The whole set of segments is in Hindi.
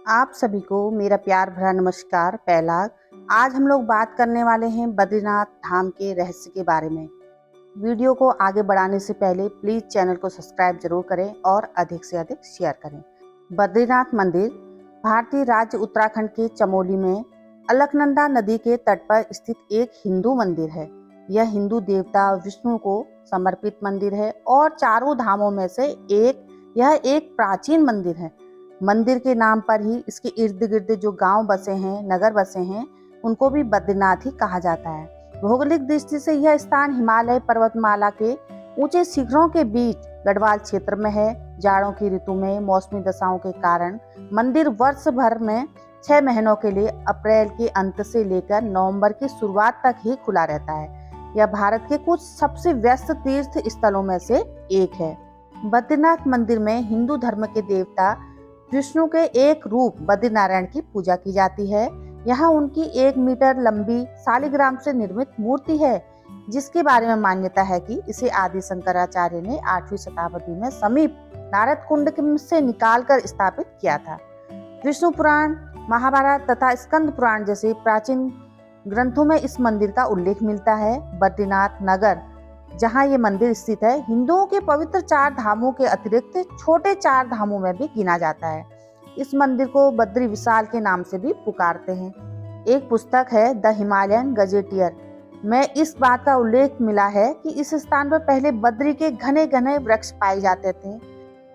आप सभी को मेरा प्यार भरा नमस्कार। पहला, आज हम लोग बात करने वाले हैं बद्रीनाथ धाम के रहस्य के बारे में। वीडियो को आगे बढ़ाने से पहले प्लीज चैनल को सब्सक्राइब जरूर करें और अधिक से अधिक शेयर करें। बद्रीनाथ मंदिर भारतीय राज्य उत्तराखंड के चमोली में अलकनंदा नदी के तट पर स्थित एक हिंदू मंदिर है। यह हिंदू देवता विष्णु को समर्पित मंदिर है और चारों धामों में से यह एक प्राचीन मंदिर है। मंदिर के नाम पर ही इसके इर्द गिर्द जो गांव बसे हैं, नगर बसे हैं, उनको भी बद्रीनाथ ही कहा जाता है। भौगोलिक दृष्टि से यह स्थान हिमालय पर्वतमाला के ऊंचे शिखरों के बीच गढ़वाल क्षेत्र में है। जाड़ों की ऋतु में मौसमी दशाओं के कारण मंदिर वर्ष भर में 6 महीनों के लिए अप्रैल के अंत से लेकर नवंबर की शुरुआत तक ही खुला रहता है। यह भारत के कुछ सबसे व्यस्त तीर्थ स्थलों में से एक है। बद्रीनाथ मंदिर में हिंदू धर्म के देवता विष्णु के एक रूप बद्रीनारायण की पूजा की जाती है। यहाँ उनकी 1 मीटर लंबी शालिग्राम से निर्मित मूर्ति है, जिसके बारे में मान्यता है कि इसे आदि शंकराचार्य ने 8वीं शताब्दी में समीप नारद कुंड से निकालकर स्थापित किया था। विष्णु पुराण, महाभारत तथा स्कंद पुराण जैसे प्राचीन ग्रंथों में इस मंदिर का उल्लेख मिलता है। बद्रीनाथ नगर जहाँ ये मंदिर स्थित है, हिंदुओं के पवित्र 4 धामों के अतिरिक्त छोटे 4 धामों में भी गिना जाता है। इस मंदिर को बद्री विशाल के नाम से भी पुकारते हैं। एक पुस्तक है द हिमालयन गजेटियर में इस बात का उल्लेख मिला है कि इस स्थान पर पहले बद्री के घने घने वृक्ष पाए जाते थे,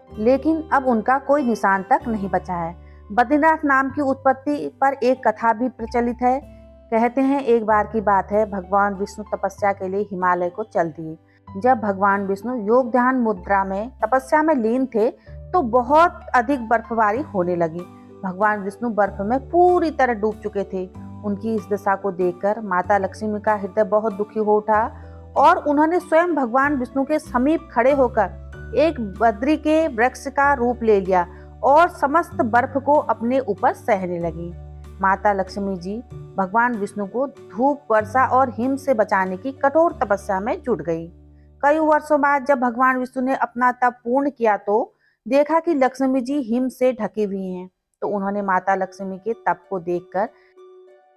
लेकिन अब उनका कोई निशान तक नहीं बचा है। बद्रीनाथ नाम की उत्पत्ति पर एक कथा भी प्रचलित है। कहते हैं एक बार की बात है, भगवान विष्णु तपस्या के लिए हिमालय को चल दिए। जब भगवान विष्णु योग ध्यान मुद्रा में तपस्या में लीन थे तो बहुत अधिक बर्फबारी होने लगी। भगवान विष्णु बर्फ में पूरी तरह डूब चुके थे। उनकी इस दशा को देखकर माता लक्ष्मी का हृदय बहुत दुखी हो उठा और उन्होंने स्वयं भगवान विष्णु के समीप खड़े होकर एक बद्री के वृक्ष का रूप ले लिया और समस्त बर्फ को अपने ऊपर सहने लगी। माता लक्ष्मी जी भगवान विष्णु को धूप, वर्षा और हिम से बचाने की कठोर तपस्या में जुट गई। कई वर्षों बाद जब भगवान विष्णु ने अपना तप पूर्ण किया तो देखा कि लक्ष्मी जी हिम से ढकी हुई हैं। तो उन्होंने माता लक्ष्मी के तप को देखकर,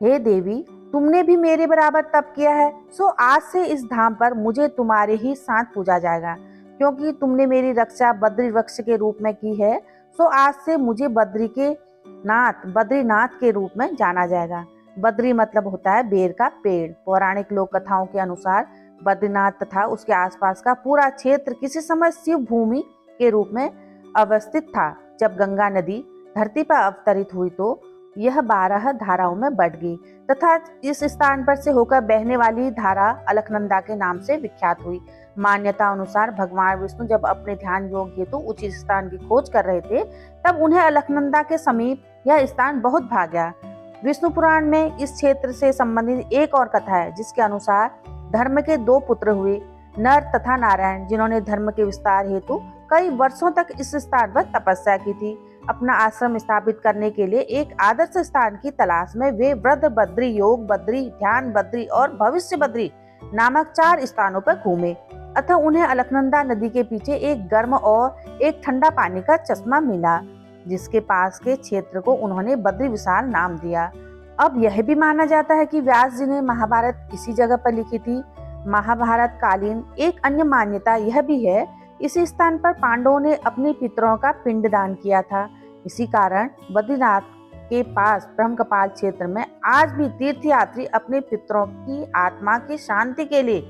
हे देवी, तुमने भी मेरे बराबर तप किया है, सो आज से इस धाम पर मुझे तुम्हारे ही साथ पूजा जाएगा। क्योंकि तुमने मेरी रक्षा बद्री वृक्ष के रूप में की है, सो आज से मुझे बद्रीनाथ के रूप में जाना जाएगा। बद्री मतलब होता है बेर का पेड़। पौराणिक लोक कथाओं के अनुसार बद्रीनाथ तथा उसके आसपास का पूरा क्षेत्र किसी समय शिव भूमि के रूप में अवस्थित था। जब गंगा नदी धरती पर अवतरित हुई तो यह 12 धाराओं में बट गई तथा इस स्थान पर से होकर बहने वाली धारा अलकनंदा के नाम से विख्यात हुई। मान्यता अनुसार भगवान विष्णु जब अपने ध्यान योग हेतु उचित स्थान की खोज कर रहे थे, तब उन्हें अलकनंदा के समीप यह स्थान बहुत भा गया। विष्णु पुराण में इस क्षेत्र से संबंधित एक और कथा है, जिसके अनुसार धर्म के 2 पुत्र हुए, नर तथा नारायण, जिन्होंने धर्म के विस्तार हेतु कई वर्षों तक इस स्थान पर तपस्या की थी। अपना आश्रम स्थापित करने के लिए एक आदर्श स्थान की तलाश में वे वृद्ध बद्री, योग बद्री, ध्यान बद्री और भविष्य बद्री नामक 4 स्थानों पर घूमे। अतः उन्हें अलकनंदा नदी के पीछे एक गर्म और एक ठंडा पानी का चश्मा मिला, जिसके पास के क्षेत्र को उन्होंने बद्री विशाल नाम दिया। अब यह भी माना जाता है कि व्यास जी ने महाभारत इसी जगह पर लिखी थी। महाभारत कालीन एक अन्य मान्यता यह भी है, इसी स्थान पर पांडवों ने अपने पितरों का पिंडदान किया था। इसी कारण बद्रीनाथ के पास ब्रह्मकपाल क्षेत्र में आज भी तीर्थयात्री अपने पितरों की आत्मा की शांति के लिए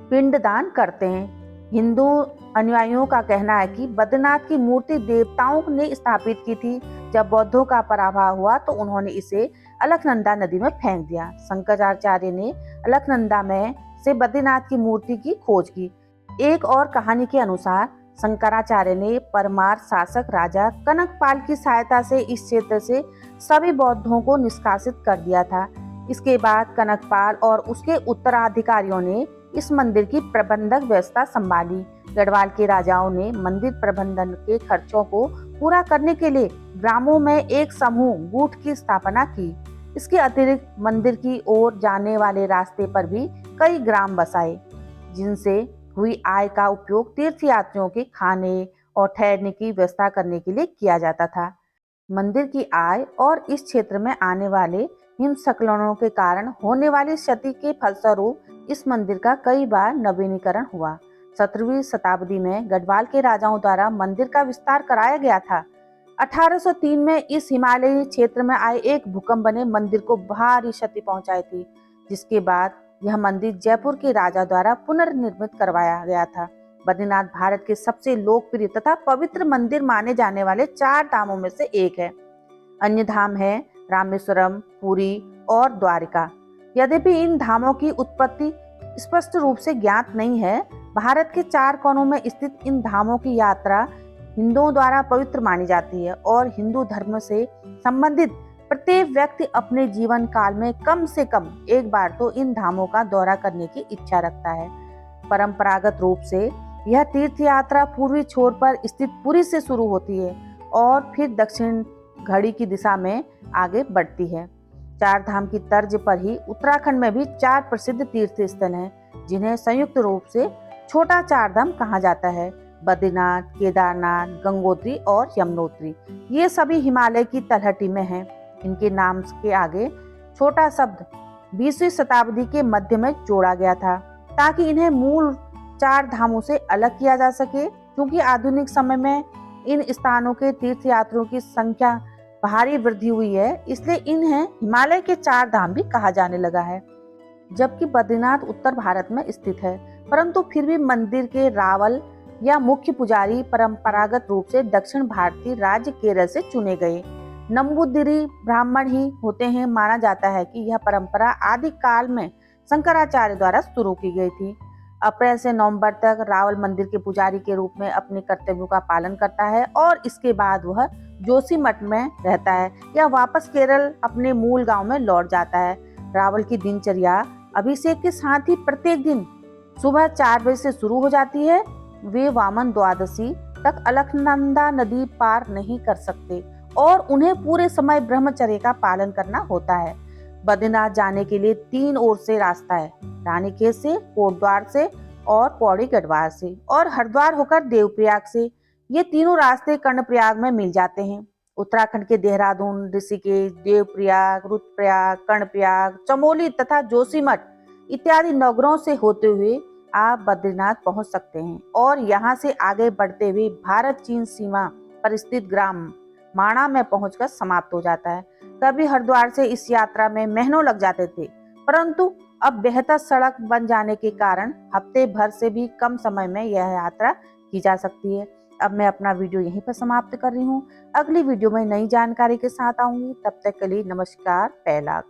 पिंडदान करते हैं। हिंदू अनुयायियों का कहना है कि बद्रीनाथ की मूर्ति देवताओं ने स्थापित की थी। जब बौद्धों का पराभव हुआ तो उन्होंने इसे अलकनंदा नदी में फेंक दिया। शंकराचार्य ने अलकनंदा में से बद्रीनाथ की मूर्ति की खोज की। एक और कहानी के अनुसार शंकराचार्य ने परमार शासक राजा कनकपाल की सहायता से इस क्षेत्र से सभी बौद्धों को निष्कासित कर दिया था। इसके बाद कनकपाल और उसके उत्तराधिकारियों ने इस मंदिर की प्रबंधक व्यवस्था संभाली। गढ़वाल के राजाओं ने मंदिर प्रबंधन के खर्चों को पूरा करने के लिए ग्रामों में एक समूह गूठ की स्थापना की। इसके अतिरिक्त मंदिर की ओर जाने वाले रास्ते पर भी कई ग्राम बसाए, जिनसे हुई आय का उपयोग तीर्थयात्रियों के खाने और ठहरने की व्यवस्था करने के लिए किया जाता था। मंदिर की आय और इस क्षेत्र में आने वाले हिमस्खलनों के कारण होने वाली क्षति के फलस्वरूप इस मंदिर का कई बार नवीनीकरण हुआ। 17वीं शताब्दी में गढ़वाल के राजाओं द्वारा मंदिर का विस्तार कराया गया था। 1803 में इस हिमालयी क्षेत्र में आए एक भूकंप ने मंदिर को भारी क्षति पहुंचाई थी, जिसके बाद यह मंदिर जयपुर के राजा द्वारा पुनर्निर्मित करवाया गया था। बद्रीनाथ भारत के सबसे लोकप्रिय तथा पवित्र मंदिर माने जाने वाले 4 धामों में से एक है। अन्य धाम है रामेश्वरम, पुरी और द्वारिका। यद्यपि इन धामों की उत्पत्ति स्पष्ट रूप से ज्ञात नहीं है, भारत के 4 कोनों में स्थित इन धामों की यात्रा हिंदुओं द्वारा पवित्र मानी जाती है और हिंदू धर्म से संबंधित प्रत्येक व्यक्ति अपने जीवन काल में कम से कम एक बार तो इन धामों का दौरा करने की इच्छा रखता है। परंपरागत रूप से यह तीर्थ यात्रा पूर्वी छोर पर स्थित पुरी से शुरू होती है और फिर दक्षिण घड़ी की दिशा में आगे बढ़ती है। 4 धाम की तर्ज पर ही उत्तराखंड में भी 4 प्रसिद्ध तीर्थ स्थल हैं, जिन्हें संयुक्त रूप से छोटा 4 धाम कहा जाता है। बद्रीनाथ, केदारनाथ, गंगोत्री और यमुनोत्री। ये सभी हिमालय की तलहटी में हैं। इनके नाम के आगे छोटा शब्द 20वीं शताब्दी के मध्य में जोड़ा गया था, ताकि इन्हें मूल 4 धामों से अलग किया जा सके। क्योंकि आधुनिक समय में इन स्थानों के तीर्थयात्रियों की संख्या भारी वृद्धि हुई है, इसलिए इन्हें हिमालय के 4 धाम भी कहा जाने लगा है। जबकि बद्रीनाथ उत्तर भारत में स्थित है, परंतु फिर भी मंदिर के रावल या मुख्य पुजारी परंपरागत रूप से दक्षिण भारतीय राज्य केरल से चुने गए नंबूदिरी ब्राह्मण ही होते हैं। माना जाता है कि यह परंपरा आदि काल में शंकराचार्य द्वारा शुरू की गई थी। अप्रैल से नवंबर तक रावल मंदिर के पुजारी के रूप में अपने कर्तव्यों का पालन करता है और इसके बाद वह जोशीमठ में रहता है या वापस केरल अपने मूल गांव में लौट जाता है। रावल की दिनचर्या अभिषेक के साथ ही प्रत्येक दिन सुबह 4 बजे से शुरू हो जाती है। वे वामन द्वादशी तक अलकनंदा नदी पार नहीं कर सकते और उन्हें पूरे समय ब्रह्मचर्य का पालन करना होता है। बद्रीनाथ जाने के लिए 3 ओर से रास्ता है, रानीखेत से, कोटद्वार से और पौड़ी गढ़वाल से, और हरिद्वार होकर देवप्रयाग से। ये तीनों रास्ते कर्णप्रयाग में मिल जाते हैं। उत्तराखंड के देहरादून, ऋषिकेश, देवप्रयाग, रुद्रप्रयाग, कर्णप्रयाग, चमोली तथा जोशीमठ इत्यादि नगरों से होते हुए आप बद्रीनाथ पहुंच सकते हैं और यहाँ से आगे बढ़ते हुए भारत चीन सीमा पर स्थित ग्राम माणा में पहुंचकर समाप्त हो जाता है। कभी हरिद्वार से इस यात्रा में महीनों लग जाते थे, परंतु अब बेहतर सड़क बन जाने के कारण हफ्ते भर से भी कम समय में यह यात्रा की जा सकती है। अब मैं अपना वीडियो यहीं पर समाप्त कर रही हूँ। अगली वीडियो में नई जानकारी के साथ आऊंगी। तब तक के लिए नमस्कार। पैलाग।